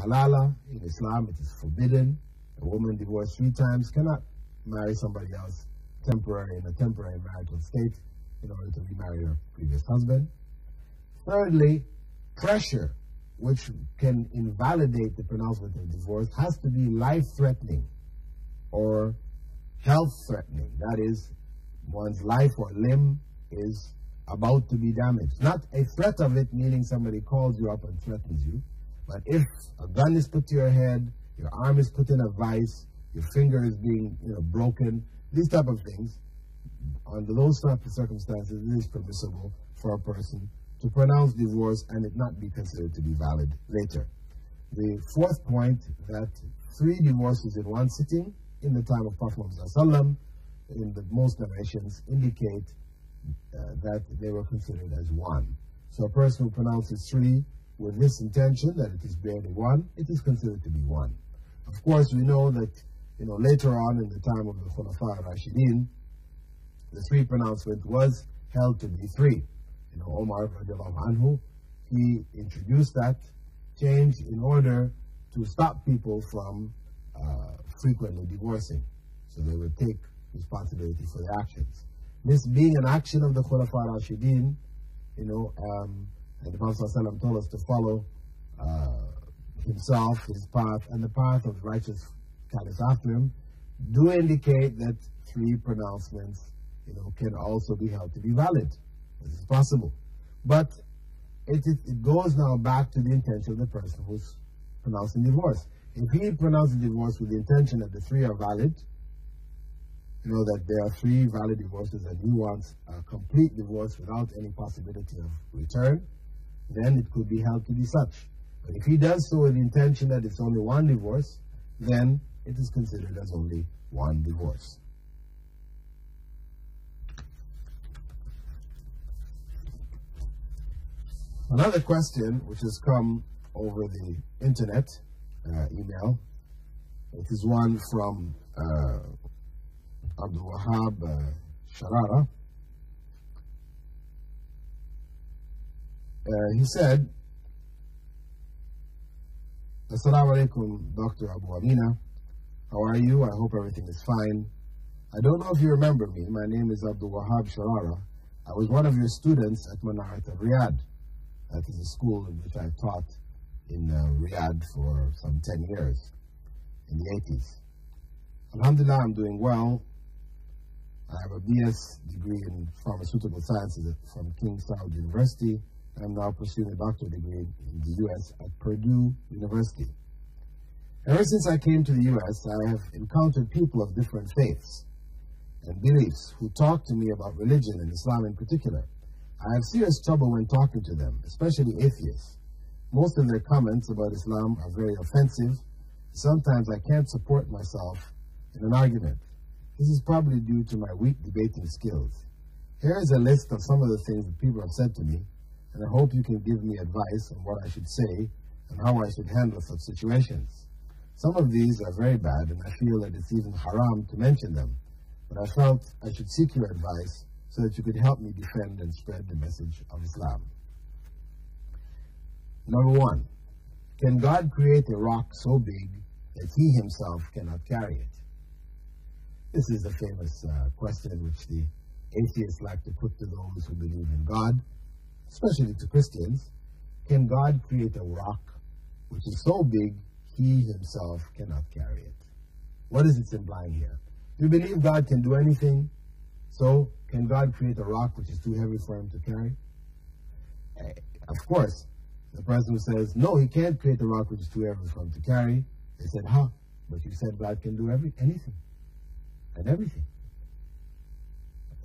halala. In Islam, it is forbidden. A woman divorced 3 times cannot marry somebody else in a temporary marital state in order to remarry her previous husband. Thirdly, pressure, which can invalidate the pronouncement of divorce, has to be life-threatening or health-threatening. That is, one's life or limb is about to be damaged. Not a threat of it, meaning somebody calls you up and threatens you, but if a gun is put to your head, your arm is put in a vice, your finger is being broken, these type of things, under those type of circumstances, it is permissible for a person to pronounce divorce and it not be considered to be valid later. The fourth point, that 3 divorces in one sitting in the time of Prophet Muhammad in most narrations indicate that they were considered as one. So a person who pronounces 3 with this intention that it is barely 1, it is considered to be 1. Of course, we know that later on in the time of the Khulafa al-Rashidin, the 3 pronouncement was held to be 3. Omar radiallahu anhu, he introduced that change in order to stop people from frequently divorcing, so they would take responsibility for their actions. This being an action of the Khulafa al-Rashidin, and the Prophet ﷺ told us to follow himself, his path, and the path of the righteous caliphs after him, do indicate that 3 pronouncements, can also be held to be valid. This is possible. But it goes now back to the intention of the person who's pronouncing divorce. If he pronounces divorce with the intention that the 3 are valid, that there are 3 valid divorces and he wants a complete divorce without any possibility of return, then it could be held to be such. But if he does so with the intention that it's only 1 divorce, then it is considered as only 1 divorce. Another question which has come over the internet, email, it is one from Abdul Wahab Sharara. He said, Assalamu alaikum, Dr. Abu Ameena. How are you? I hope everything is fine. I don't know if you remember me. My name is Abdul Wahab Sharara. I was one of your students at Manarat al-Riyadh. That is a school in which I taught in Riyadh for some 10 years, in the 80s. Alhamdulillah, I'm doing well. I have a BS degree in pharmaceutical sciences from King Saud University. I'm now pursuing a doctorate degree in the U.S. at Purdue University. Ever since I came to the U.S., I have encountered people of different faiths and beliefs who talk to me about religion and Islam in particular. I have serious trouble when talking to them, especially atheists. Most of their comments about Islam are very offensive. Sometimes I can't support myself in an argument. This is probably due to my weak debating skills. Here is a list of some of the things that people have said to me, and I hope you can give me advice on what I should say and how I should handle such situations. Some of these are very bad, and I feel that it's even haram to mention them, but I felt I should seek your advice so that you could help me defend and spread the message of Islam. Number 1, can God create a rock so big that he himself cannot carry it? This is a famous question which the atheists like to put to those who believe in God, especially to Christians. Can God create a rock which is so big he himself cannot carry it? What is it implying here? Do you believe God can do anything? So, can God create a rock which is too heavy for him to carry? Of course, the person who says, no, he can't create a rock which is too heavy for him to carry, they said, huh, but you said God can do anything and everything.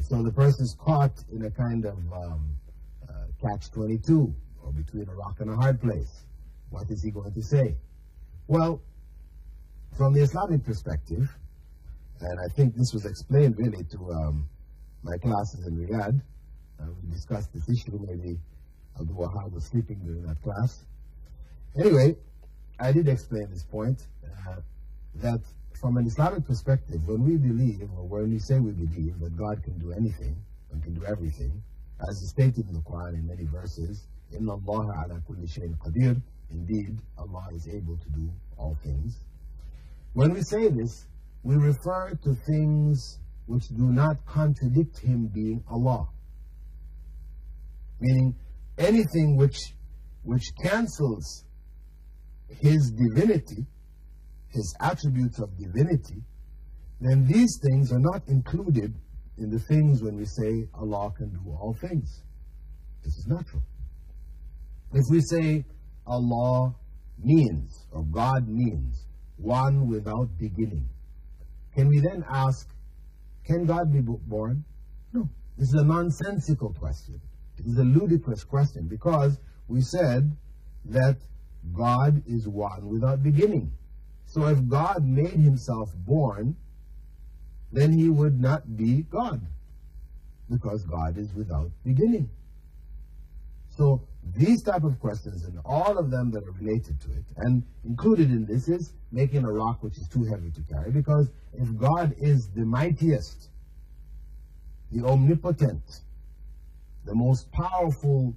So the person is caught in a kind of catch-22, or between a rock and a hard place. What is he going to say? Well, from the Islamic perspective, and I think this was explained really to my classes in Riyadh. We discussed this issue, maybe Abdul Wahab was sleeping during that class. Anyway, I did explain this point, that from an Islamic perspective, when we believe, or when we say we believe that God can do anything, and can do everything, as is stated in the Quran in many verses, إِنَّ اللَّهَ عَلَى كُلِّ شَيْءٍ قَدِيرٌ, indeed, Allah is able to do all things. When we say this, we refer to things which do not contradict Him being Allah. Meaning, anything which cancels His divinity, His attributes of divinity, then these things are not included in the things when we say Allah can do all things. This is natural. If we say Allah means, or God means, one without beginning, can we then ask, can God be born? No. This is a nonsensical question. It is a ludicrous question, because we said that God is one without beginning. So if God made Himself born, then He would not be God, because God is without beginning. So these type of questions, and all of them that are related to it, and included in this is making a rock which is too heavy to carry, because if God is the mightiest, the omnipotent, the most powerful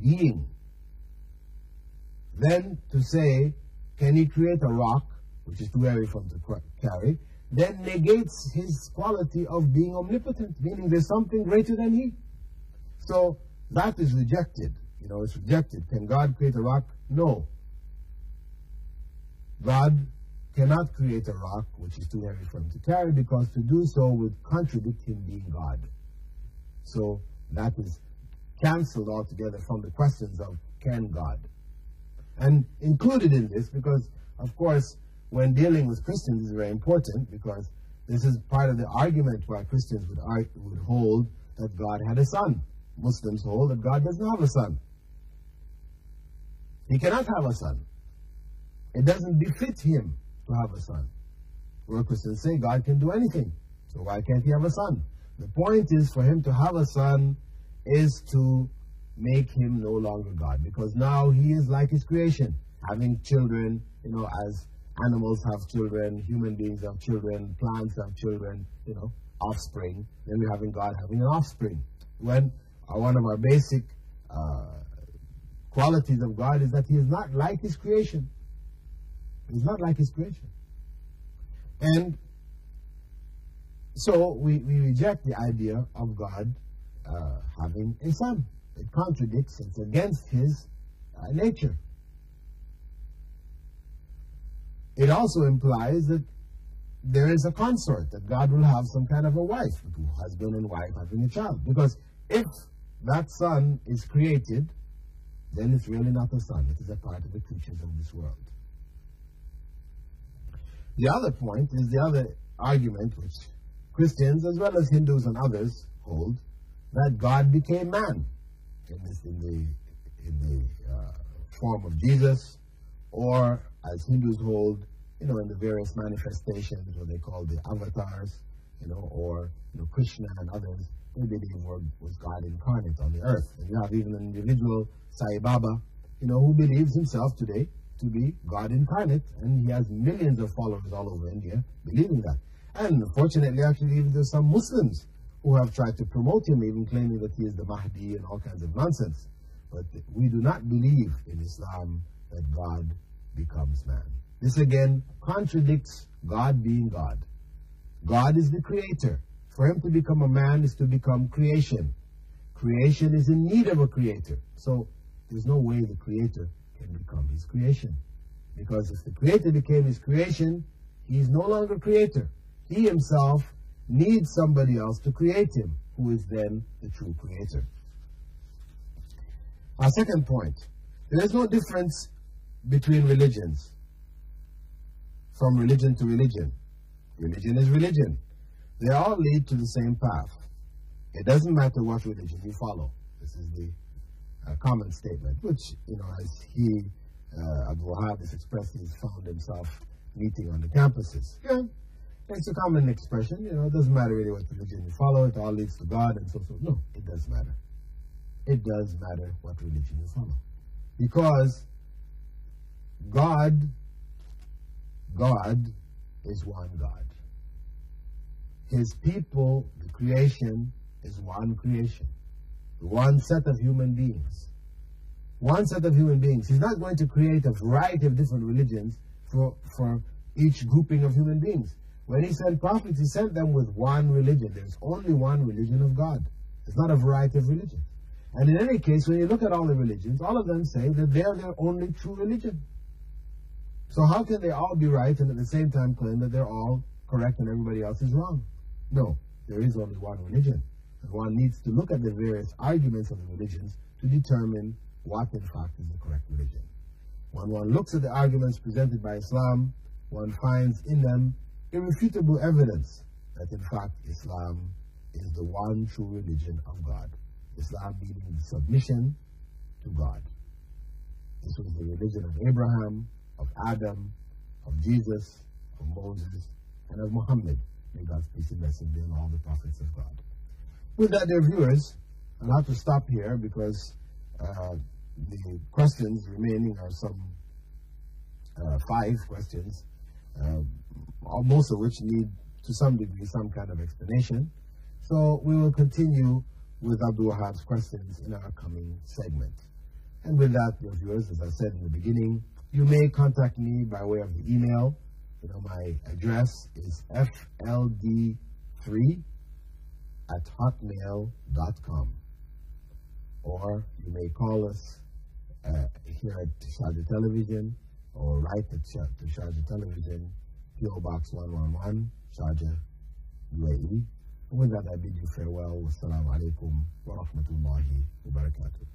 being, then to say, can He create a rock which is too heavy for Him to carry, then negates His quality of being omnipotent, meaning there's something greater than He. So that is rejected. It's rejected. Can God create a rock? No. God cannot create a rock which is too heavy for Him to carry, because to do so would contradict Him being God. So that is cancelled altogether from the questions of can God. And included in this, because of course when dealing with Christians, this is very important, because this is part of the argument why Christians would hold that God had a son. Muslims hold that God doesn't have a son. He cannot have a son. It doesn't befit Him to have a son. Where Christians say God can do anything, so why can't He have a son? The point is, for Him to have a son is to make Him no longer God, because now He is like His creation, having children, as animals have children, human beings have children, plants have children, offspring. Then we're having God having an offspring. When one of our basic qualities of God is that He is not like His creation. He's not like His creation. And so we reject the idea of God having a son. It contradicts, it's against His nature. It also implies that there is a consort, that God will have some kind of a wife, husband and wife having a child. Because if that son is created, then it's really not a son. It is a part of the creatures of this world. The other point is the other argument which Christians as well as Hindus and others hold, that God became man in the form of Jesus, or as Hindus hold, in the various manifestations, what they call the avatars, or Krishna and others, they believe was God incarnate on the earth. And you have even an individual, Sai Baba, who believes himself today to be God incarnate, and he has millions of followers all over India believing that. And unfortunately, actually, even there's some Muslims who have tried to promote him, even claiming that he is the Mahdi and all kinds of nonsense. But we do not believe in Islam that God becomes man. This again contradicts God being God. God is the creator. For Him to become a man is to become creation. Creation is in need of a creator. So there's no way the creator can become His creation. Because if the creator became His creation, He is no longer creator. He Himself needs somebody else to create Him, who is then the true creator. Our second point, there is no difference between religions, from religion to religion. Religion is religion. They all lead to the same path. It doesn't matter what religion you follow. This is the common statement, which, as Dr.Abu has expressed, he's found himself meeting on the campuses. Yeah, it's a common expression. It doesn't matter really what religion you follow. It all leads to God and so. No, it does matter. It does matter what religion you follow. Because God is one God. His people, the creation, is one creation. One set of human beings. one set of human beings. He's not going to create a variety of different religions for each grouping of human beings. When he sent prophets, he sent them with one religion. There's only one religion of God. It's not a variety of religions. And in any case, when you look at all the religions, all of them say that they're their only true religion. So how can they all be right and at the same time claim that they're all correct and everybody else is wrong? No, there is only one religion. And one needs to look at the various arguments of the religions to determine what in fact is the correct religion. When one looks at the arguments presented by Islam, one finds in them irrefutable evidence that in fact Islam is the one true religion of God. Islam meaning submission to God. This was the religion of Abraham, of Adam, of Jesus, of Moses, and of Muhammad. May God's peace and blessing be on all the prophets of God. With that, dear viewers, I'll have to stop here because the questions remaining are some 5 questions, most of which need to some degree some kind of explanation. So we will continue with Abdul Wahab's questions in our coming segment. And with that, dear viewers, as I said in the beginning, you may contact me by way of the email. My address is fld3@hotmail.com. Or you may call us here at Sharjah Television or write to Sharjah Television, P.O. Box 111, Sharjah, UAE. And with that, I bid you farewell. Wassalamu alaikum wa rahmatullahi wa barakatuh.